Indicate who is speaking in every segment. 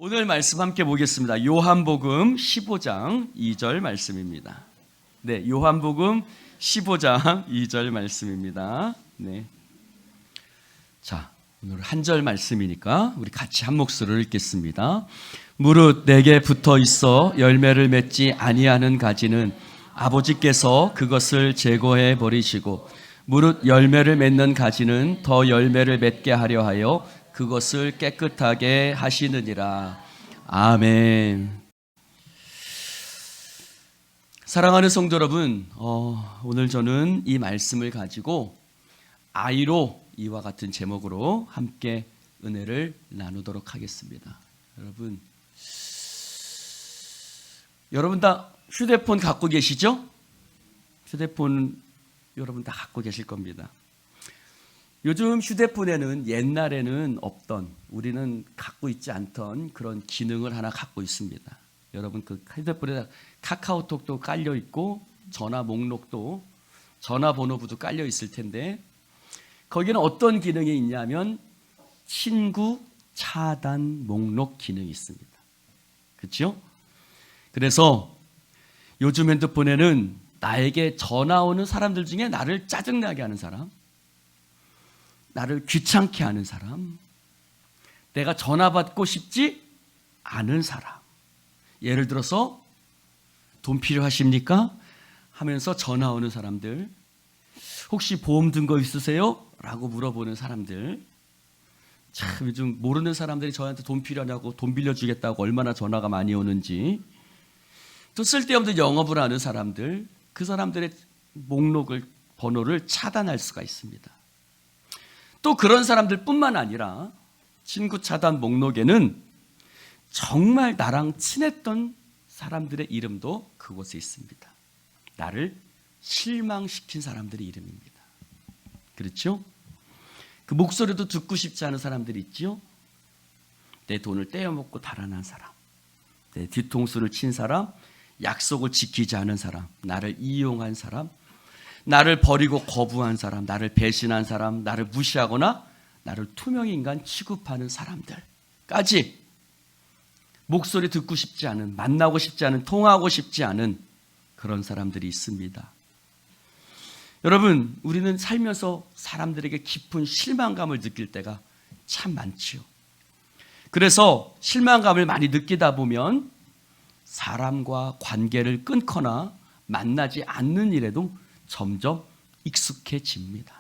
Speaker 1: 오늘 말씀 함께 보겠습니다. 요한복음 15장 2절 말씀입니다. 네, 요한복음 15장 2절 말씀입니다. 네. 자, 오늘 한 절 말씀이니까 우리 같이 한 목소리를 읽겠습니다. 무릇 내게 붙어 있어 열매를 맺지 아니하는 가지는 아버지께서 그것을 제거해 버리시고 무릇 열매를 맺는 가지는 더 열매를 맺게 하려 하여 그것을 깨끗하게 하시느니라. 아멘. 사랑하는 성도 여러분, 오늘 저는 이 말씀을 가지고 아이로 이와 같은 제목으로 함께 은혜를 나누도록 하겠습니다. 여러분 다 휴대폰 갖고 계시죠? 휴대폰 여러분 다 갖고 계실 겁니다. 요즘 휴대폰에는 옛날에는 없던, 우리는 갖고 있지 않던 그런 기능을 하나 갖고 있습니다. 여러분 그 휴대폰에 카카오톡도 깔려 있고 전화 목록도, 전화번호부도 깔려 있을 텐데 거기는 어떤 기능이 있냐면 친구 차단 목록 기능이 있습니다. 그렇죠? 그래서 요즘 핸드폰에는 나에게 전화 오는 사람들 중에 나를 짜증나게 하는 사람, 나를 귀찮게 하는 사람, 내가 전화 받고 싶지 않은 사람, 예를 들어서 돈 필요하십니까? 하면서 전화 오는 사람들, 혹시 보험 든 거 있으세요? 라고 물어보는 사람들, 참 요즘 모르는 사람들이 저한테 돈 필요하냐고 돈 빌려주겠다고 얼마나 전화가 많이 오는지, 또 쓸데없는 영업을 하는 사람들, 그 사람들의 목록을, 번호를 차단할 수가 있습니다. 또 그런 사람들 뿐만 아니라 친구 차단 목록에는 정말 나랑 친했던 사람들의 이름도 그곳에 있습니다. 나를 실망시킨 사람들의 이름입니다. 그렇죠? 그 목소리도 듣고 싶지 않은 사람들이 있죠? 내 돈을 떼어먹고 달아난 사람, 내 뒤통수를 친 사람, 약속을 지키지 않은 사람, 나를 이용한 사람, 나를 버리고 거부한 사람, 나를 배신한 사람, 나를 무시하거나 나를 투명인간 취급하는 사람들까지 목소리 듣고 싶지 않은, 만나고 싶지 않은, 통화하고 싶지 않은 그런 사람들이 있습니다. 여러분, 우리는 살면서 사람들에게 깊은 실망감을 느낄 때가 참 많지요. 그래서 실망감을 많이 느끼다 보면 사람과 관계를 끊거나 만나지 않는 일에도 점점 익숙해집니다.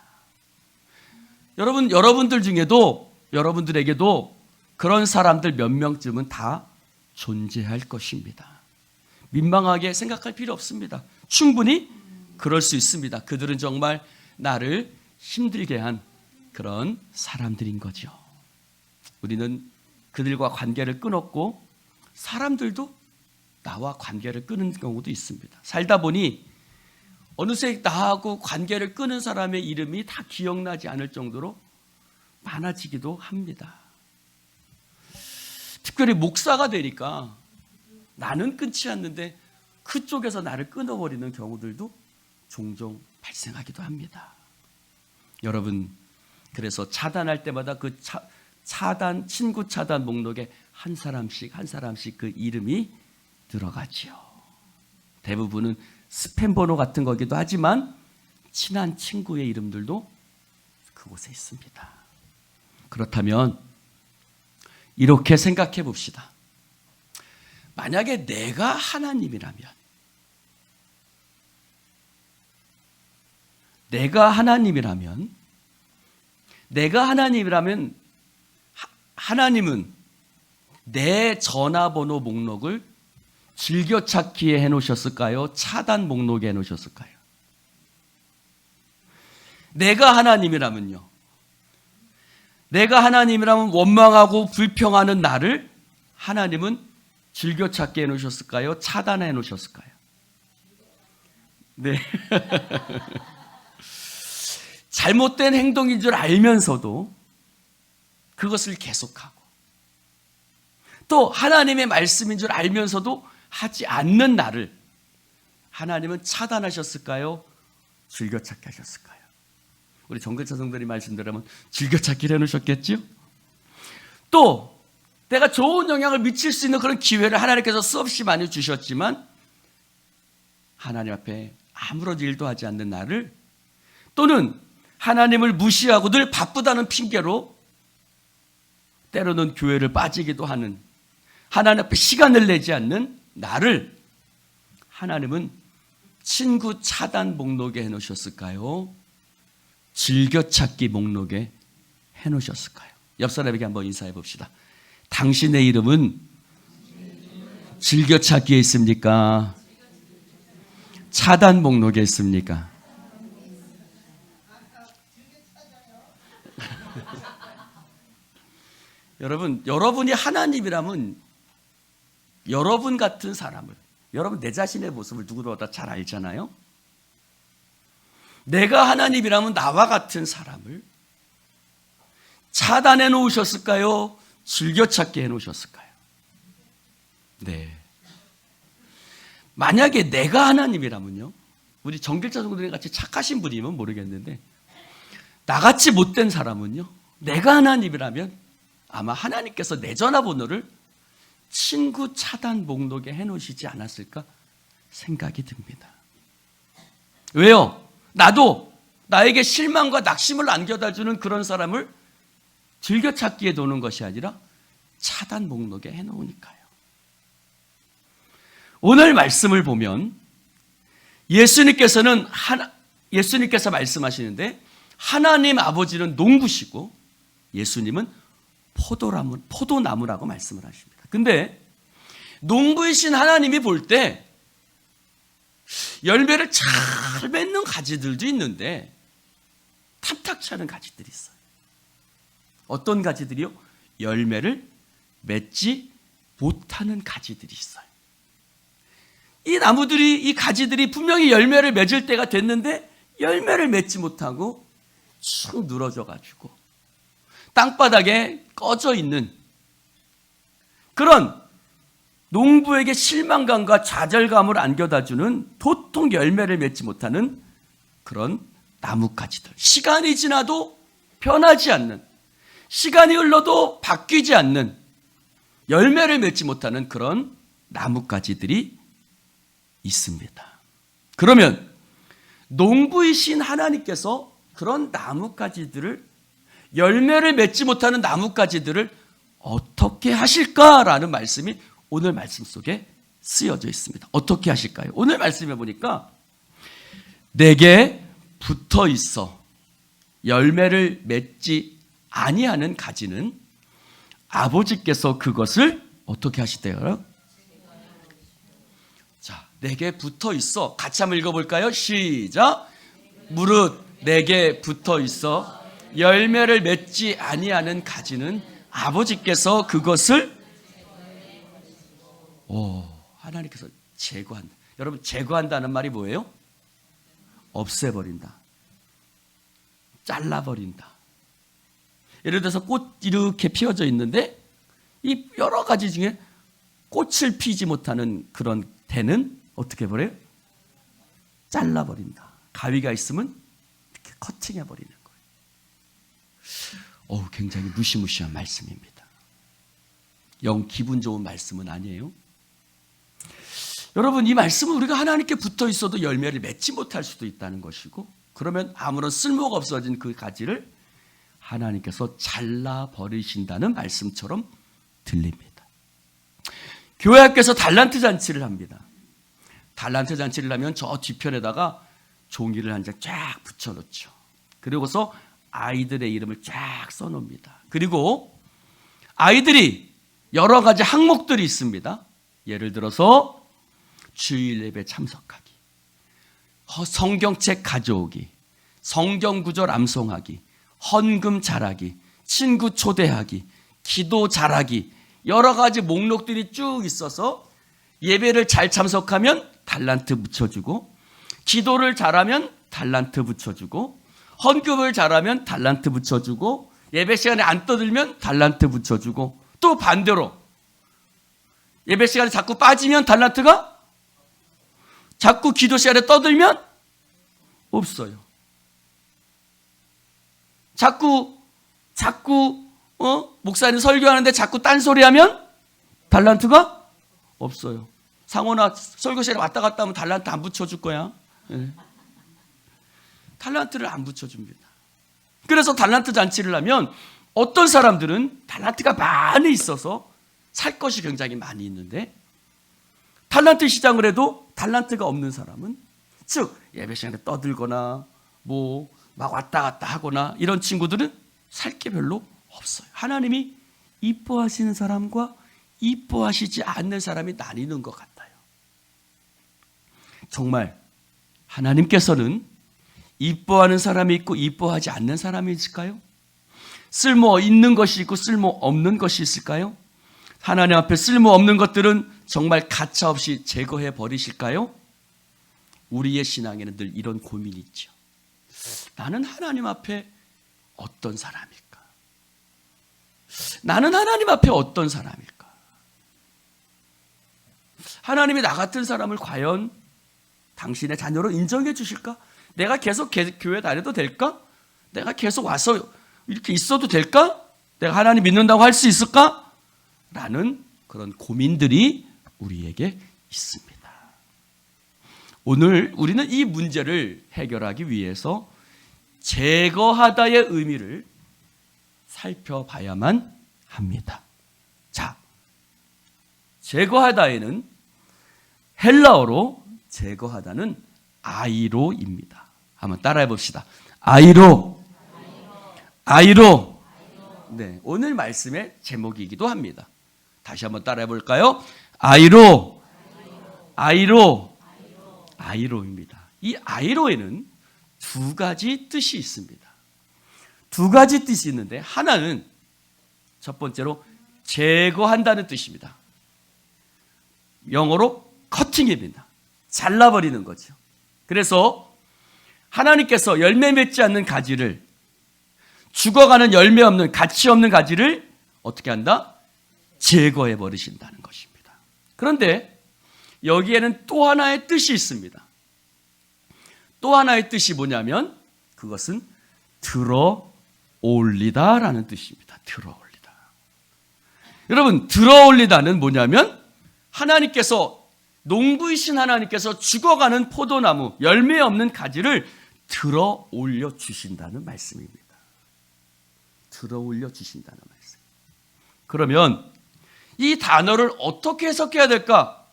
Speaker 1: 여러분들 중에도, 여러분들에게도 그런 사람들 몇 명쯤은 다 존재할 것입니다. 민망하게 생각할 필요 없습니다. 충분히 그럴 수 있습니다. 그들은 정말 나를 힘들게 한 그런 사람들인 거죠. 우리는 그들과 관계를 끊었고 사람들도 나와 관계를 끊은 경우도 있습니다. 살다 보니 어느새 나하고 관계를 끊은 사람의 이름이 다 기억나지 않을 정도로 많아지기도 합니다. 특별히 목사가 되니까 나는 끊지 않는데 그쪽에서 나를 끊어버리는 경우들도 종종 발생하기도 합니다. 여러분, 그래서 차단할 때마다 그 차단, 친구 차단 목록에 한 사람씩 그 이름이 들어가지요. 대부분은 스팸 번호 같은 거기도 하지만 친한 친구의 이름들도 그곳에 있습니다. 그렇다면 이렇게 생각해 봅시다. 만약에 내가 하나님이라면, 하나님은 내 전화번호 목록을 즐겨찾기에 해놓으셨을까요? 차단 목록에 해놓으셨을까요? 내가 하나님이라면 원망하고 불평하는 나를 하나님은 즐겨찾기 해놓으셨을까요? 차단해 놓으셨을까요? 네. 잘못된 행동인 줄 알면서도 그것을 계속하고, 또 하나님의 말씀인 줄 알면서도 하지 않는 나를 하나님은 차단하셨을까요? 즐겨찾기 하셨을까요? 우리 정글차 성도님 말씀대로면 즐겨찾기를 해놓으셨겠죠? 또 내가 좋은 영향을 미칠 수 있는 그런 기회를 하나님께서 수없이 많이 주셨지만 하나님 앞에 아무런 일도 하지 않는 나를, 또는 하나님을 무시하고 늘 바쁘다는 핑계로 때로는 교회를 빠지기도 하는, 하나님 앞에 시간을 내지 않는 나를 하나님은 친구 차단 목록에 해놓으셨을까요? 즐겨찾기 목록에 해놓으셨을까요? 옆 사람에게 한번 인사해 봅시다. 당신의 이름은 즐겨찾기에 있습니까? 차단 목록에 있습니까? 여러분이 하나님이라면 여러분 같은 사람을, 여러분 내 자신의 모습을 누구보다 잘 알잖아요. 내가 하나님이라면 나와 같은 사람을 차단해 놓으셨을까요? 즐겨찾게 해 놓으셨을까요? 네. 만약에 내가 하나님이라면요, 우리 정길자 성도님 같이 착하신 분이면 모르겠는데, 나같이 못된 사람은요, 내가 하나님이라면 아마 하나님께서 내 전화번호를 친구 차단 목록에 해놓으시지 않았을까 생각이 듭니다. 왜요? 나도 나에게 실망과 낙심을 안겨다 주는 그런 사람을 즐겨찾기에 도는 것이 아니라 차단 목록에 해놓으니까요. 오늘 말씀을 보면 예수님께서 말씀하시는데, 하나님 아버지는 농부시고 예수님은 포도나무라고 말씀을 하십니다. 근데 농부이신 하나님이 볼 때 열매를 잘 맺는 가지들도 있는데 탐탁치 않은 가지들이 있어요. 어떤 가지들이요? 열매를 맺지 못하는 가지들이 있어요. 이 가지들이 분명히 열매를 맺을 때가 됐는데 열매를 맺지 못하고 쭉 늘어져가지고 땅바닥에 꺼져 있는 그런 농부에게 실망감과 좌절감을 안겨다주는 도통 열매를 맺지 못하는 그런 나뭇가지들. 시간이 지나도 변하지 않는, 시간이 흘러도 바뀌지 않는, 열매를 맺지 못하는 그런 나뭇가지들이 있습니다. 그러면 농부이신 하나님께서 그런 나뭇가지들을, 열매를 맺지 못하는 나뭇가지들을 어떻게 하실까라는 말씀이 오늘 말씀 속에 쓰여져 있습니다. 어떻게 하실까요? 오늘 말씀해 보니까 내게 붙어 있어 열매를 맺지 아니하는 가지는 아버지께서 그것을 어떻게 하시대요? 자, 내게 붙어 있어. 같이 한번 읽어볼까요? 시작. 무릇 내게 붙어 있어 열매를 맺지 아니하는 가지는 아버지께서 그것을 하나님께서 제거한다. 여러분, 제거한다는 말이 뭐예요? 없애버린다. 잘라버린다. 예를 들어서 꽃 이렇게 피어져 있는데 이 여러 가지 중에 꽃을 피지 못하는 그런 대는 어떻게 해버려요? 잘라버린다. 가위가 있으면 이렇게 커팅해버리는 거예요. 굉장히 무시무시한 말씀입니다. 영 기분 좋은 말씀은 아니에요. 여러분, 이 말씀은 우리가 하나님께 붙어 있어도 열매를 맺지 못할 수도 있다는 것이고, 그러면 아무런 쓸모가 없어진 그 가지를 하나님께서 잘라버리신다는 말씀처럼 들립니다. 교회 학교에서 달란트 잔치를 합니다. 달란트 잔치를 하면 저 뒤편에다가 종이를 한 장 쫙 붙여놓죠. 그리고서 아이들의 이름을 쫙 써놓습니다. 그리고 아이들이 여러 가지 항목들이 있습니다. 예를 들어서 주일 예배 참석하기, 성경책 가져오기, 성경 구절 암송하기, 헌금 잘하기, 친구 초대하기, 기도 잘하기, 여러 가지 목록들이 쭉 있어서 예배를 잘 참석하면 달란트 붙여주고, 기도를 잘하면 달란트 붙여주고, 헌금을 잘하면 달란트 붙여주고, 예배 시간에 안 떠들면 달란트 붙여주고, 또 반대로 예배 시간에 자꾸 빠지면 달란트가, 자꾸 기도 시간에 떠들면 없어요. 자꾸 목사님 설교하는데 자꾸 딴소리하면 달란트가 없어요. 상호나 설교실에 왔다 갔다 하면 달란트 안 붙여줄 거야. 네. 달란트를 안 붙여줍니다. 그래서 달란트 잔치를 하면 어떤 사람들은 달란트가 많이 있어서 살 것이 굉장히 많이 있는데, 달란트 시장을 해도 달란트가 없는 사람은, 즉 예배 시간에 떠들거나 뭐 막 왔다 갔다 하거나 이런 친구들은 살 게 별로 없어요. 하나님이 이뻐하시는 사람과 이뻐하시지 않는 사람이 나뉘는 것 같아요. 정말 하나님께서는 이뻐하는 사람이 있고 이뻐하지 않는 사람이 있을까요? 쓸모 있는 것이 있고 쓸모 없는 것이 있을까요? 하나님 앞에 쓸모 없는 것들은 정말 가차없이 제거해 버리실까요? 우리의 신앙에는 늘 이런 고민이 있죠. 나는 하나님 앞에 어떤 사람일까? 나는 하나님 앞에 어떤 사람일까? 하나님이 나 같은 사람을 과연 당신의 자녀로 인정해 주실까? 내가 계속 교회 다녀도 될까? 내가 계속 와서 이렇게 있어도 될까? 내가 하나님 믿는다고 할 수 있을까? 라는 그런 고민들이 우리에게 있습니다. 오늘 우리는 이 문제를 해결하기 위해서 제거하다의 의미를 살펴봐야만 합니다. 자, 제거하다에는 헬라어로 제거하다는 아이로입니다. 한번 따라해 봅시다. 아이로. 아이로. 네, 오늘 말씀의 제목이기도 합니다. 다시 한번 따라해 볼까요? 아이로. 아이로. 아이로입니다. 이 아이로에는 두 가지 뜻이 있습니다. 두 가지 뜻이 있는데, 하나는 첫 번째로 제거한다는 뜻입니다. 영어로 커팅입니다. 잘라버리는 거죠. 그래서 하나님께서 열매 맺지 않는 가지를, 죽어가는 열매 없는, 가치 없는 가지를 어떻게 한다? 제거해 버리신다는 것입니다. 그런데 여기에는 또 하나의 뜻이 있습니다. 또 하나의 뜻이 뭐냐면, 그것은 들어 올리다라는 뜻입니다. 들어 올리다. 여러분, 들어 올리다는 뭐냐면, 하나님께서, 농부이신 하나님께서 죽어가는 포도나무, 열매 없는 가지를 들어 올려 주신다는 말씀입니다. 들어 올려 주신다는 말씀. 그러면 이 단어를 어떻게 해석해야 될까?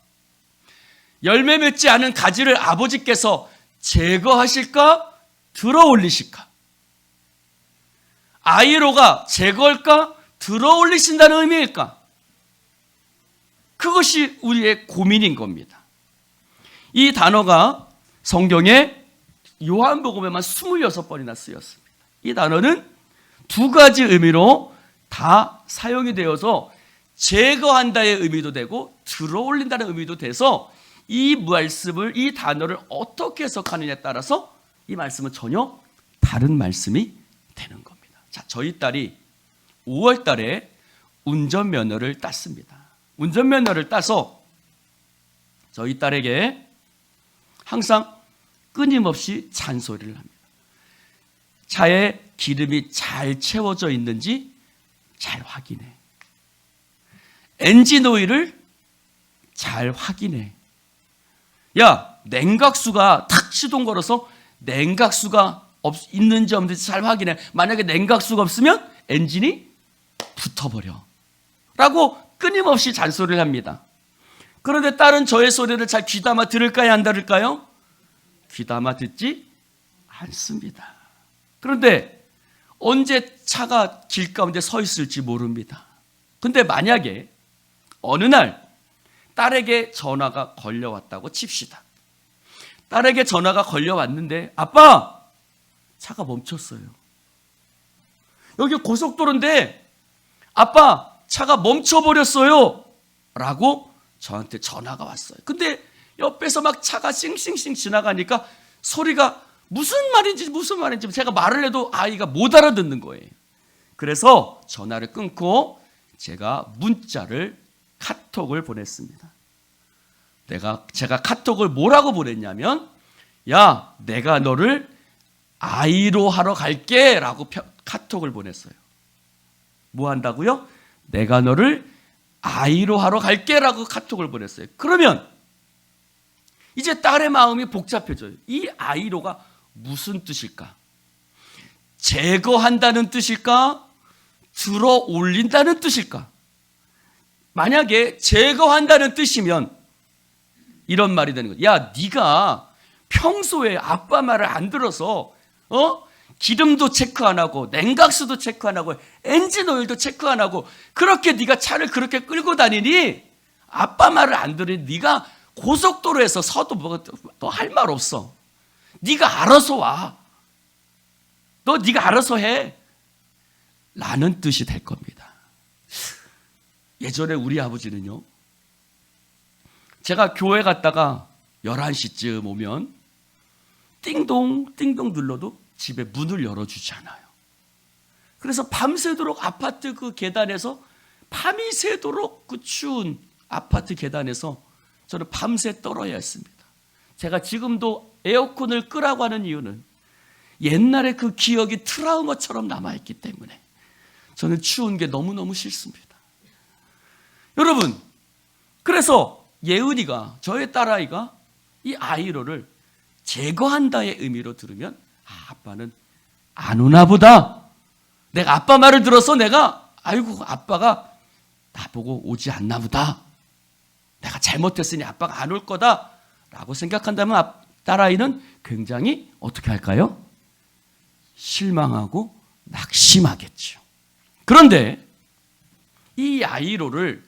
Speaker 1: 열매 맺지 않은 가지를 아버지께서 제거하실까? 들어 올리실까? 아이로가 제거할까? 들어 올리신다는 의미일까? 그것이 우리의 고민인 겁니다. 이 단어가 성경에 요한복음에만 26번이나 쓰였습니다. 이 단어는 두 가지 의미로 다 사용이 되어서 제거한다의 의미도 되고 들어 올린다는 의미도 돼서, 이 말씀을, 이 단어를 어떻게 해석하느냐에 따라서 이 말씀은 전혀 다른 말씀이 되는 겁니다. 자, 저희 딸이 5월 달에 운전면허를 땄습니다. 운전면허를 따서 저희 딸에게 항상 끊임없이 잔소리를 합니다. 차에 기름이 잘 채워져 있는지 잘 확인해. 엔진 오일을 잘 확인해. 야, 냉각수가 탁 시동 걸어서 냉각수가 있는지 없는지 잘 확인해. 만약에 냉각수가 없으면 엔진이 붙어버려. 라고 끊임없이 잔소리를 합니다. 그런데 딸은 저의 소리를 잘 귀담아 들을까요? 안 들을까요? 귀담아 듣지 않습니다. 그런데 언제 차가 길 가운데 서 있을지 모릅니다. 근데 만약에 어느 날 딸에게 전화가 걸려왔다고 칩시다. 딸에게 전화가 걸려왔는데, 아빠, 차가 멈췄어요. 여기 고속도로인데 아빠, 차가 멈춰버렸어요. 라고 저한테 전화가 왔어요. 근데 옆에서 막 차가 싱싱싱 지나가니까 소리가 무슨 말인지 제가 말을 해도 아이가 못 알아듣는 거예요. 그래서 전화를 끊고 제가 카톡을 보냈습니다. 제가 카톡을 뭐라고 보냈냐면, 야, 내가 너를 아이로 하러 갈게 라고 카톡을 보냈어요. 뭐 한다고요? 내가 너를 아이로 하러 갈게라고 카톡을 보냈어요. 그러면 이제 딸의 마음이 복잡해져요. 이 아이로가 무슨 뜻일까? 제거한다는 뜻일까? 들어 올린다는 뜻일까? 만약에 제거한다는 뜻이면 이런 말이 되는 거예요. 야, 네가 평소에 아빠 말을 안 들어서 기름도 체크 안 하고 냉각수도 체크 안 하고 엔진 오일도 체크 안 하고 그렇게 네가 차를 그렇게 끌고 다니니 아빠 말을 안 들으니 네가 고속도로에서 서도 너 할 말 없어. 네가 알아서 와. 네가 알아서 해. 라는 뜻이 될 겁니다. 예전에 우리 아버지는요, 제가 교회 갔다가 11시쯤 오면 띵동 띵동 눌러도 집에 문을 열어주지 않아요. 그래서 밤새도록 아파트 그 계단에서 밤이 새도록 그 추운 아파트 계단에서 저는 밤새 떨어야 했습니다. 제가 지금도 에어컨을 끄라고 하는 이유는 옛날에 그 기억이 트라우마처럼 남아있기 때문에 저는 추운 게 너무너무 싫습니다. 여러분, 그래서 예은이가, 저의 딸아이가 이 아이로를 제거한다의 의미로 들으면 아빠는 안 오나 보다. 내가 아빠 말을 들어서 내가 아이고 아빠가 나보고 오지 않나 보다. 내가 잘못했으니 아빠가 안 올 거다 라고 생각한다면 딸아이는 굉장히 어떻게 할까요? 실망하고 낙심하겠죠. 그런데 이 아이로를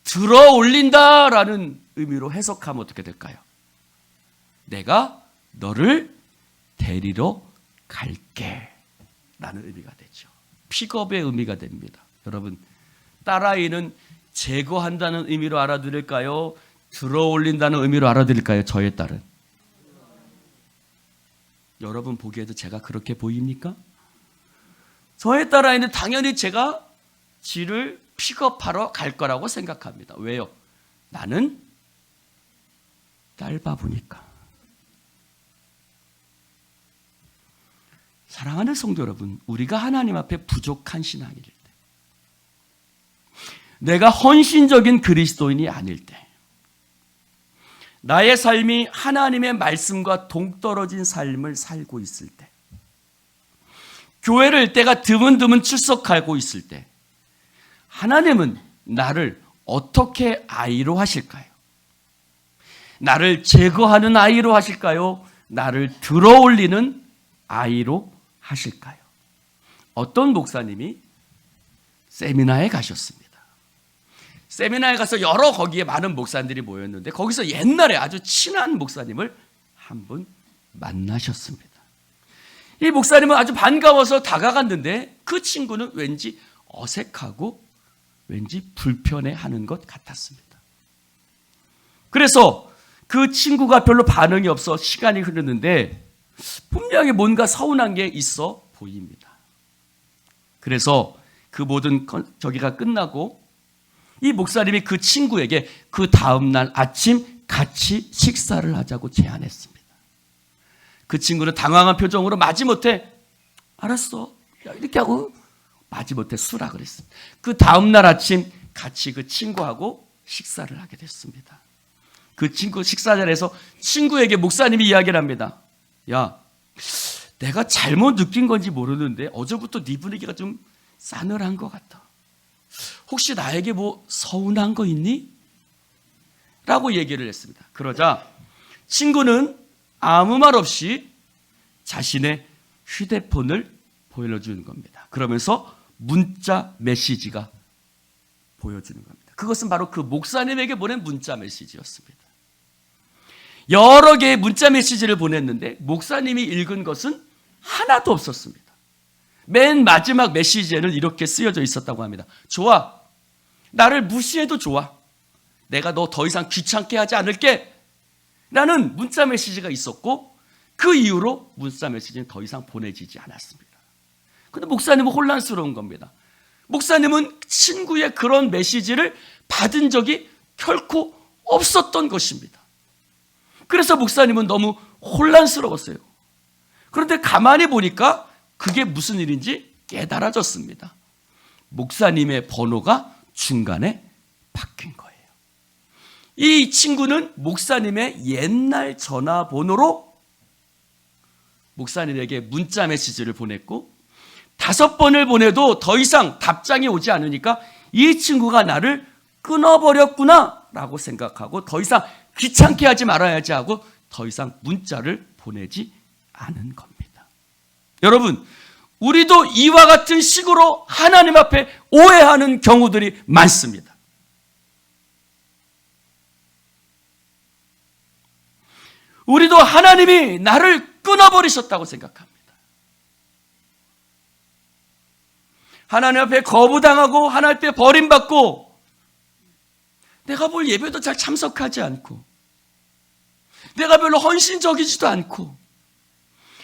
Speaker 1: 들어 올린다라는 의미로 해석하면 어떻게 될까요? 내가 너를 데리러 갈게 라는 의미가 되죠. 픽업의 의미가 됩니다. 여러분, 딸아이는 제거한다는 의미로 알아들을까요? 들어 올린다는 의미로 알아들을까요? 저의 딸은. 여러분 보기에도 제가 그렇게 보입니까? 저의 딸아이는 당연히 제가 지를 픽업하러 갈 거라고 생각합니다. 왜요? 나는 딸바보니까. 사랑하는 성도 여러분, 우리가 하나님 앞에 부족한 신앙일 때, 내가 헌신적인 그리스도인이 아닐 때, 나의 삶이 하나님의 말씀과 동떨어진 삶을 살고 있을 때, 교회를 때가 드문드문 출석하고 있을 때, 하나님은 나를 어떻게 아이로 하실까요? 나를 제거하는 아이로 하실까요? 나를 들어 올리는 아이로 하실까요? 어떤 목사님이 세미나에 가셨습니다. 세미나에 가서 여러 거기에 많은 목사님들이 모였는데 거기서 옛날에 아주 친한 목사님을 한 분 만나셨습니다. 이 목사님은 아주 반가워서 다가갔는데 그 친구는 왠지 어색하고 왠지 불편해하는 것 같았습니다. 그래서 그 친구가 별로 반응이 없어 시간이 흐르는데 분명히 뭔가 서운한 게 있어 보입니다. 그래서 그 모든 저기가 끝나고 이 목사님이 그 친구에게 그 다음날 아침 같이 식사를 하자고 제안했습니다. 그 친구는 당황한 표정으로 마지못해 알았어 이렇게 하고 마지못해 수락을 했습니다. 그 다음날 아침 같이 그 친구하고 식사를 하게 됐습니다. 그 친구 식사 자리에서 친구에게 목사님이 이야기를 합니다. 야, 내가 잘못 느낀 건지 모르는데 어제부터 네 분위기가 좀 싸늘한 것 같아. 혹시 나에게 뭐 서운한 거 있니? 라고 얘기를 했습니다. 그러자 친구는 아무 말 없이 자신의 휴대폰을 보여주는 겁니다. 그러면서 문자 메시지가 보여주는 겁니다. 그것은 바로 그 목사님에게 보낸 문자 메시지였습니다. 여러 개의 문자 메시지를 보냈는데 목사님이 읽은 것은 하나도 없었습니다. 맨 마지막 메시지에는 이렇게 쓰여져 있었다고 합니다. 좋아. 나를 무시해도 좋아. 내가 너 더 이상 귀찮게 하지 않을게. 라는 문자 메시지가 있었고 그 이후로 문자 메시지는 더 이상 보내지지 않았습니다. 그런데 목사님은 혼란스러운 겁니다. 목사님은 친구의 그런 메시지를 받은 적이 결코 없었던 것입니다. 그래서 목사님은 너무 혼란스러웠어요. 그런데 가만히 보니까 그게 무슨 일인지 깨달아졌습니다. 목사님의 번호가 중간에 바뀐 거예요. 이 친구는 목사님의 옛날 전화번호로 목사님에게 문자 메시지를 보냈고 5번을 보내도 더 이상 답장이 오지 않으니까 이 친구가 나를 끊어버렸구나 라고 생각하고 더 이상 귀찮게 하지 말아야지 하고 더 이상 문자를 보내지 않은 겁니다. 여러분, 우리도 이와 같은 식으로 하나님 앞에 오해하는 경우들이 많습니다. 우리도 하나님이 나를 끊어버리셨다고 생각합니다. 하나님 앞에 거부당하고 하나님 앞에 버림받고 내가 뭘 예배도 잘 참석하지 않고 내가 별로 헌신적이지도 않고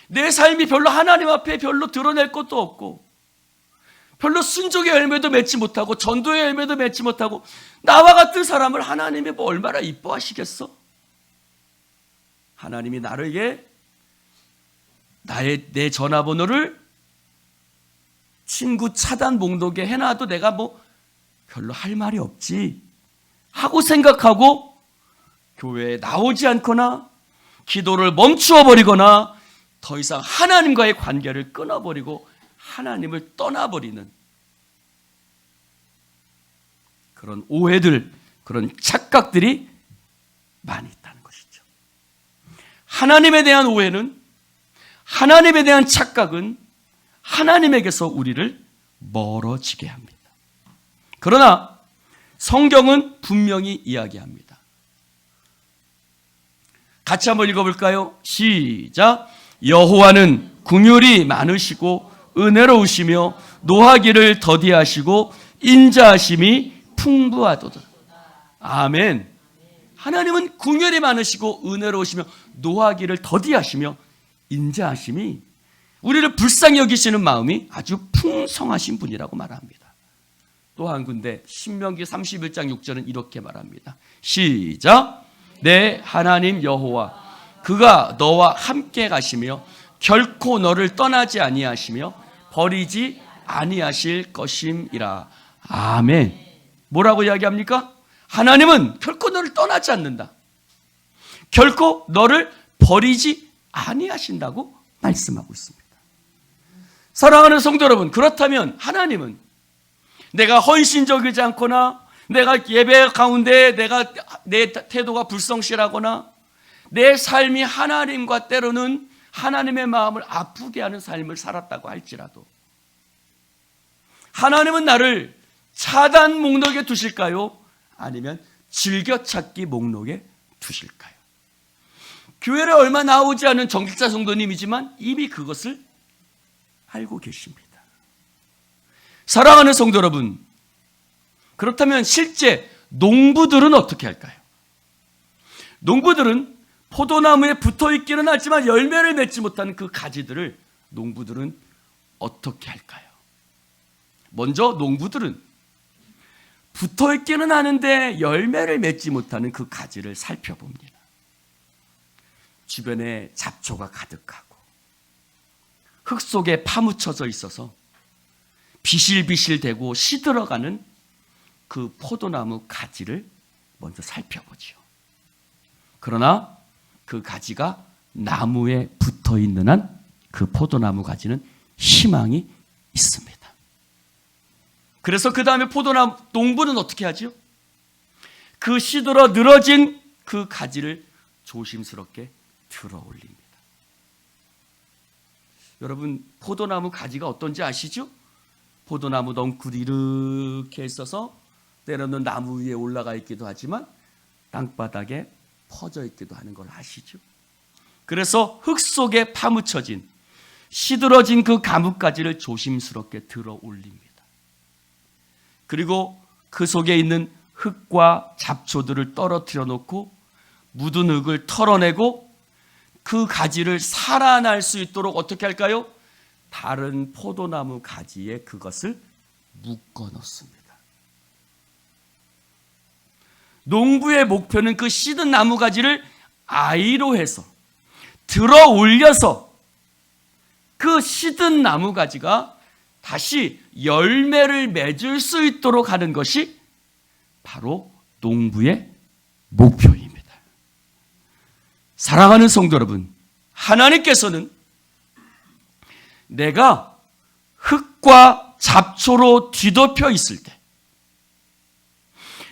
Speaker 1: 내 삶이 별로 하나님 앞에 별로 드러낼 것도 없고 별로 순종의 열매도 맺지 못하고 전도의 열매도 맺지 못하고 나와 같은 사람을 하나님이 뭐 얼마나 이뻐하시겠어? 하나님이 나에게 내 전화번호를 친구 차단 목록에 해놔도 내가 뭐 별로 할 말이 없지 하고 생각하고 교회에 나오지 않거나 기도를 멈추어 버리거나 더 이상 하나님과의 관계를 끊어버리고 하나님을 떠나버리는 그런 오해들, 그런 착각들이 많이 있다는 것이죠. 하나님에 대한 오해는, 하나님에 대한 착각은 하나님에게서 우리를 멀어지게 합니다. 그러나 성경은 분명히 이야기합니다. 같이 한번 읽어볼까요? 시작. 여호와는 긍휼이 많으시고 은혜로우시며 노하기를 더디하시고 인자하심이 풍부하도다. 아멘. 하나님은 긍휼이 많으시고 은혜로우시며 노하기를 더디하시며 인자하심이 우리를 불쌍히 여기시는 마음이 아주 풍성하신 분이라고 말합니다. 또 한 군데 신명기 31장 6절은 이렇게 말합니다. 시작. 내 하나님 여호와 그가 너와 함께 가시며 결코 너를 떠나지 아니하시며 버리지 아니하실 것임이라. 아멘. 뭐라고 이야기합니까? 하나님은 결코 너를 떠나지 않는다. 결코 너를 버리지 아니하신다고 말씀하고 있습니다. 사랑하는 성도 여러분, 그렇다면 하나님은 내가 헌신적이지 않거나 내가 예배 가운데 내 태도가 불성실하거나 내 삶이 하나님과 때로는 하나님의 마음을 아프게 하는 삶을 살았다고 할지라도 하나님은 나를 차단 목록에 두실까요? 아니면 즐겨찾기 목록에 두실까요? 교회를 얼마 나오지 않은 정직자 성도님이지만 이미 그것을 알고 계십니다. 사랑하는 성도 여러분, 그렇다면 실제 농부들은 어떻게 할까요? 농부들은 포도나무에 붙어있기는 하지만 열매를 맺지 못하는 그 가지들을 농부들은 어떻게 할까요? 먼저 농부들은 붙어있기는 하는데 열매를 맺지 못하는 그 가지를 살펴봅니다. 주변에 잡초가 가득하고 흙 속에 파묻혀져 있어서 비실비실대고 시들어가는 그 포도나무 가지를 먼저 살펴보죠. 그러나 그 가지가 나무에 붙어있는 한 그 포도나무 가지는 희망이 있습니다. 그래서 그 다음에 농부는 어떻게 하죠? 그 시들어 늘어진 그 가지를 조심스럽게 들어 올립니다. 여러분, 포도나무 가지가 어떤지 아시죠? 포도나무 넝쿨이 이렇게 있어서 때로는 나무 위에 올라가 있기도 하지만 땅바닥에 퍼져 있기도 하는 걸 아시죠? 그래서 흙 속에 파묻혀진 시들어진 그 가뭇가지를 조심스럽게 들어 올립니다. 그리고 그 속에 있는 흙과 잡초들을 떨어뜨려 놓고 묻은 흙을 털어내고 그 가지를 살아날 수 있도록 어떻게 할까요? 다른 포도나무 가지에 그것을 묶어 놓습니다. 농부의 목표는 그 시든 나무 가지를 아이로 해서 들어 올려서 그 시든 나무 가지가 다시 열매를 맺을 수 있도록 하는 것이 바로 농부의 목표입니다. 사랑하는 성도 여러분, 하나님께서는 내가 흙과 잡초로 뒤덮여 있을 때,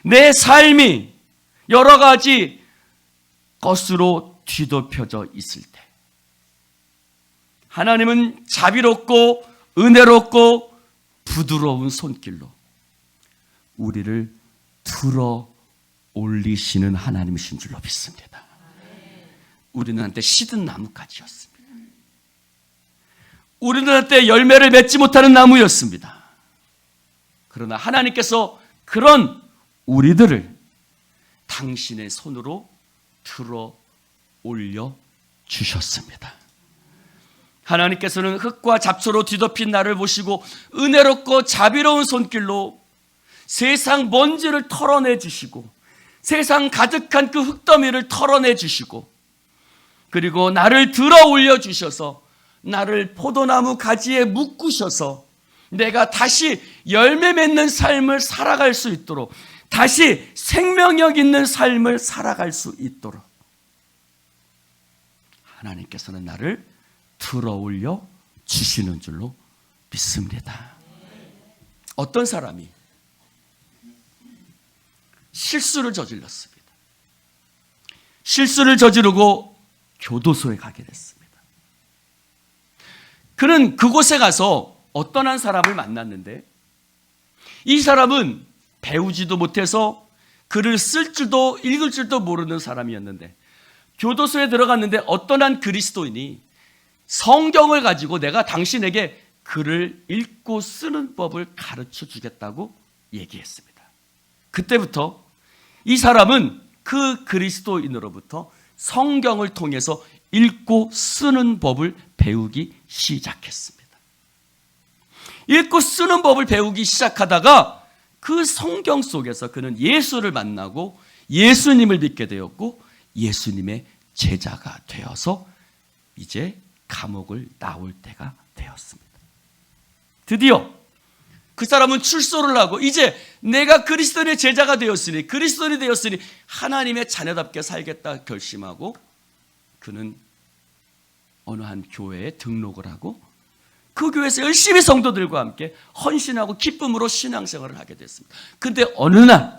Speaker 1: 내 삶이 여러 가지 것으로 뒤덮여져 있을 때, 하나님은 자비롭고 은혜롭고 부드러운 손길로 우리를 들어 올리시는 하나님이신 줄로 믿습니다. 우리는 한때 시든 나무까지였습니다. 우리는 한때 열매를 맺지 못하는 나무였습니다. 그러나 하나님께서 그런 우리들을 당신의 손으로 들어 올려 주셨습니다. 하나님께서는 흙과 잡초로 뒤덮인 나를 보시고 은혜롭고 자비로운 손길로 세상 먼지를 털어내 주시고 세상 가득한 그 흙더미를 털어내 주시고 그리고 나를 들어 올려 주셔서 나를 포도나무 가지에 묶으셔서 내가 다시 열매 맺는 삶을 살아갈 수 있도록, 다시 생명력 있는 삶을 살아갈 수 있도록 하나님께서는 나를 들어 올려 주시는 줄로 믿습니다. 어떤 사람이 실수를 저질렀습니다. 실수를 저지르고 교도소에 가게 됐습니다. 그는 그곳에 가서 어떤 한 사람을 만났는데, 이 사람은 배우지도 못해서 글을 쓸 줄도 읽을 줄도 모르는 사람이었는데, 교도소에 들어갔는데 어떤 한 그리스도인이 성경을 가지고 내가 당신에게 글을 읽고 쓰는 법을 가르쳐 주겠다고 얘기했습니다. 그때부터 이 사람은 그 그리스도인으로부터 성경을 통해서 읽고 쓰는 법을 배우기 시작했습니다. 읽고 쓰는 법을 배우기 시작하다가 그 성경 속에서 그는 예수를 만나고 예수님을 믿게 되었고 예수님의 제자가 되어서 이제 감옥을 나올 때가 되었습니다. 드디어 그 사람은 출소를 하고 이제 내가 그리스도의 제자가 되었으니, 그리스도인이 되었으니 하나님의 자녀답게 살겠다 결심하고 그는 어느 한 교회에 등록을 하고 그 교회에서 열심히 성도들과 함께 헌신하고 기쁨으로 신앙생활을 하게 됐습니다. 그런데 어느 날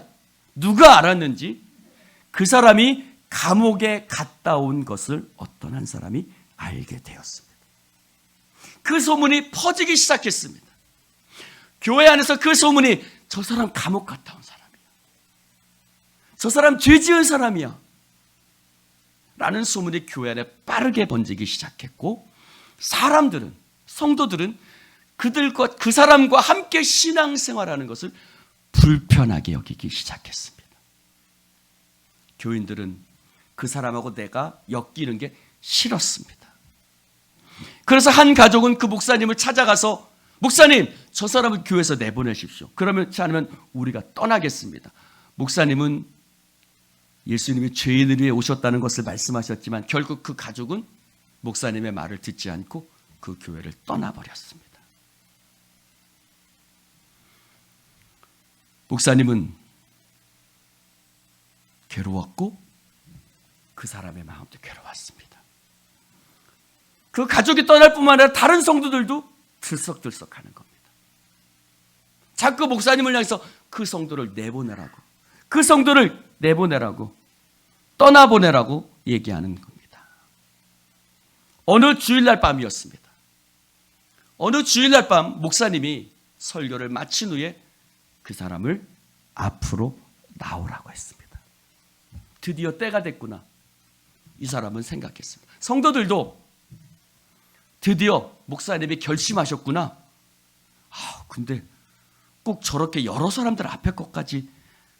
Speaker 1: 누가 알았는지 그 사람이 감옥에 갔다 온 것을 어떤 한 사람이 알게 되었습니다. 그 소문이 퍼지기 시작했습니다. 교회 안에서 그 소문이 저 사람 감옥 갔다 온 사람이야, 저 사람 죄 지은 사람이야 라는 소문이 교회 안에 빠르게 번지기 시작했고, 사람들은, 성도들은 그들과 그 사람과 함께 신앙생활하는 것을 불편하게 여기기 시작했습니다. 교인들은 그 사람하고 내가 엮이는 게 싫었습니다. 그래서 한 가족은 그 목사님을 찾아가서 목사님, 저 사람을 교회에서 내보내십시오. 그러지 않으면 우리가 떠나겠습니다. 목사님은 예수님이 죄인을 위해 오셨다는 것을 말씀하셨지만 결국 그 가족은 목사님의 말을 듣지 않고 그 교회를 떠나버렸습니다. 목사님은 괴로웠고 그 사람의 마음도 괴로웠습니다. 그 가족이 떠날 뿐만 아니라 다른 성도들도 들썩들썩하는 겁니다. 자꾸 목사님을 향해서 그 성도를 내보내라고, 그 성도를 내보내라고, 떠나보내라고 얘기하는 겁니다. 어느 주일날 밤이었습니다. 어느 주일날 밤 목사님이 설교를 마친 후에 그 사람을 앞으로 나오라고 했습니다. 드디어 때가 됐구나, 이 사람은 생각했습니다. 성도들도 드디어 목사님이 결심하셨구나. 근데 꼭 저렇게 여러 사람들 앞에 것까지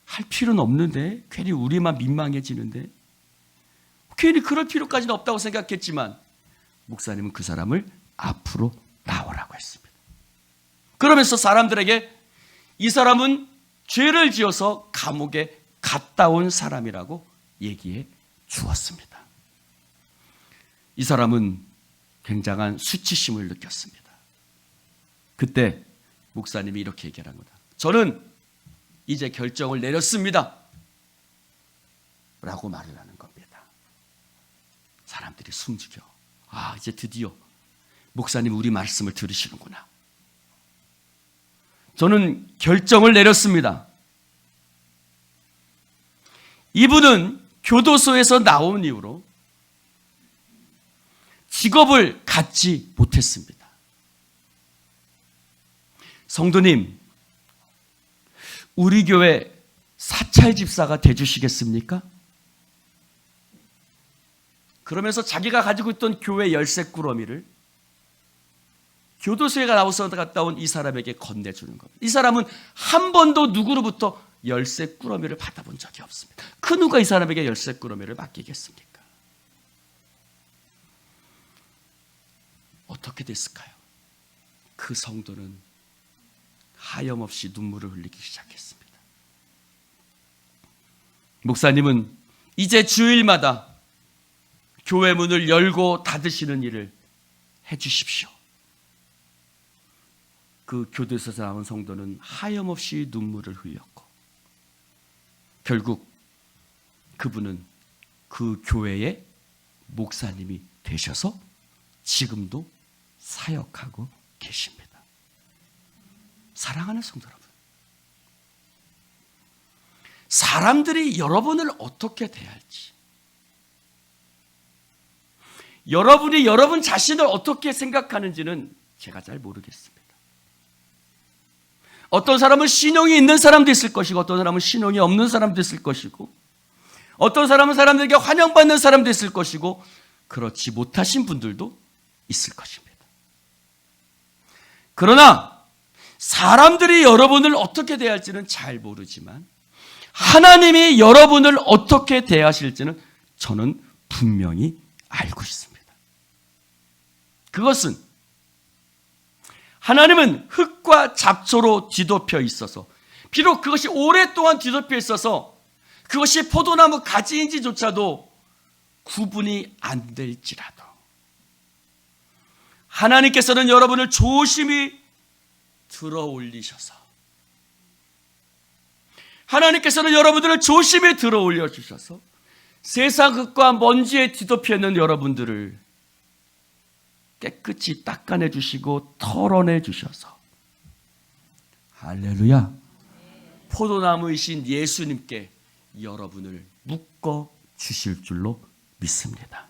Speaker 1: 할 필요는 없는데, 괜히 우리만 민망해지는데, 괜히 그럴 필요까지는 없다고 생각했지만 목사님은 그 사람을 앞으로 나오라고 했습니다. 그러면서 사람들에게 이 사람은 죄를 지어서 감옥에 갔다 온 사람이라고 얘기해 주었습니다. 이 사람은 굉장한 수치심을 느꼈습니다. 그때 목사님이 이렇게 얘기한 거다. 저는 이제 결정을 내렸습니다. 라고 말을 하는 겁니다. 사람들이 숨죽여. 이제 드디어 목사님 우리 말씀을 들으시는구나. 저는 결정을 내렸습니다. 이분은 교도소에서 나온 이후로 직업을 갖지 못했습니다. 성도님, 우리 교회 사찰 집사가 돼주시겠습니까? 그러면서 자기가 가지고 있던 교회 열쇠꾸러미를 교도소에 나와서 갔다 온 이 사람에게 건네주는 겁니다. 이 사람은 한 번도 누구로부터 열쇠꾸러미를 받아본 적이 없습니다. 그 누가 이 사람에게 열쇠꾸러미를 맡기겠습니까? 어떻게 됐을까요? 그 성도는 하염없이 눈물을 흘리기 시작했습니다. 목사님은 이제 주일마다 교회 문을 열고 닫으시는 일을 해주십시오. 그 교도소에서 나온 성도는 하염없이 눈물을 흘렸고 결국 그분은 그 교회의 목사님이 되셔서 지금도 사역하고 계십니다. 사랑하는 성도 여러분, 사람들이 여러분을 어떻게 대할지, 여러분이 여러분 자신을 어떻게 생각하는지는 제가 잘 모르겠습니다. 어떤 사람은 신용이 있는 사람도 있을 것이고 어떤 사람은 신용이 없는 사람도 있을 것이고 어떤 사람은 사람들에게 환영받는 사람도 있을 것이고 그렇지 못하신 분들도 있을 것입니다. 그러나 사람들이 여러분을 어떻게 대할지는 잘 모르지만 하나님이 여러분을 어떻게 대하실지는 저는 분명히 알고 있습니다. 그것은 하나님은 흙과 잡초로 뒤덮여 있어서 비록 그것이 오랫동안 뒤덮여 있어서 그것이 포도나무 가지인지조차도 구분이 안 될지라도 하나님께서는 여러분을 조심히 들어 올리셔서 하나님께서는 여러분들을 조심히 들어 올려주셔서 세상 흙과 먼지에 뒤덮여 있는 여러분들을 깨끗이 닦아내 주시고 털어내 주셔서 할렐루야 포도나무이신 예수님께 여러분을 묶어 주실 줄로 믿습니다.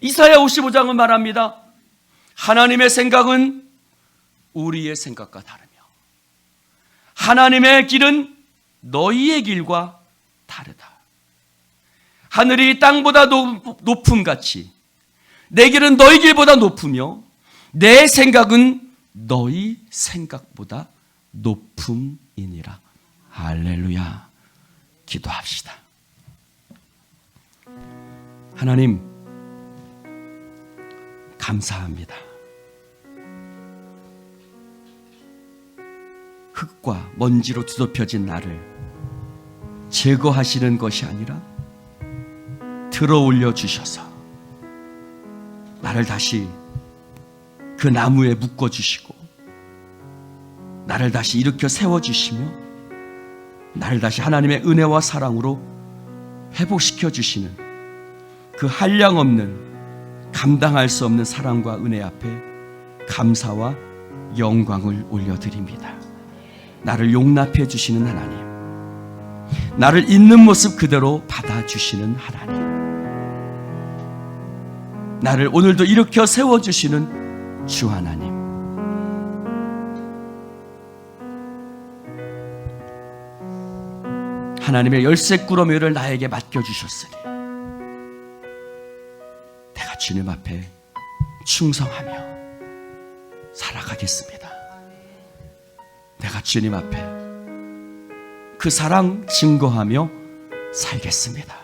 Speaker 1: 이사야 55장은 말합니다. 하나님의 생각은 우리의 생각과 다르며 하나님의 길은 너희의 길과 다르다. 하늘이 땅보다 높음같이 내 길은 너희 길보다 높으며 내 생각은 너희 생각보다 높음이니라. 할렐루야. 기도합시다. 하나님 감사합니다. 흙과 먼지로 뒤덮여진 나를 제거하시는 것이 아니라 들어 올려 주셔서 나를 다시 그 나무에 묶어주시고 나를 다시 일으켜 세워주시며 나를 다시 하나님의 은혜와 사랑으로 회복시켜 주시는 그 한량없는 감당할 수 없는 사랑과 은혜 앞에 감사와 영광을 올려드립니다. 나를 용납해 주시는 하나님, 나를 있는 모습 그대로 받아주시는 하나님, 나를 오늘도 일으켜 세워주시는 주 하나님, 하나님의 열쇠꾸러미를 나에게 맡겨주셨으니 내가 주님 앞에 충성하며 살아가겠습니다. 내가 주님 앞에 그 사랑 증거하며 살겠습니다.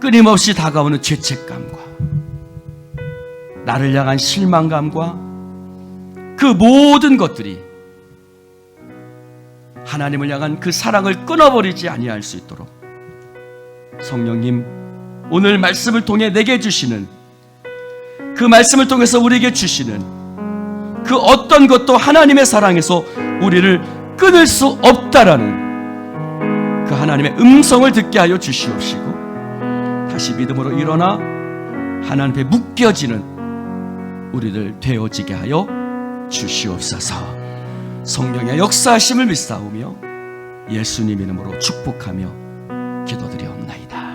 Speaker 1: 끊임없이 다가오는 죄책감과 나를 향한 실망감과 그 모든 것들이 하나님을 향한 그 사랑을 끊어버리지 아니할 수 있도록 성령님 오늘 말씀을 통해 내게 주시는 그 말씀을 통해서 우리에게 주시는 그 어떤 것도 하나님의 사랑에서 우리를 끊을 수 없다라는 그 하나님의 음성을 듣게 하여 주시옵시고, 다시 믿음으로 일어나 하나님 앞에 묶여지는 우리들 되어지게 하여 주시옵소서. 성령의 역사하심을 믿사오며 예수님 이름으로 축복하며 기도드리옵나이다.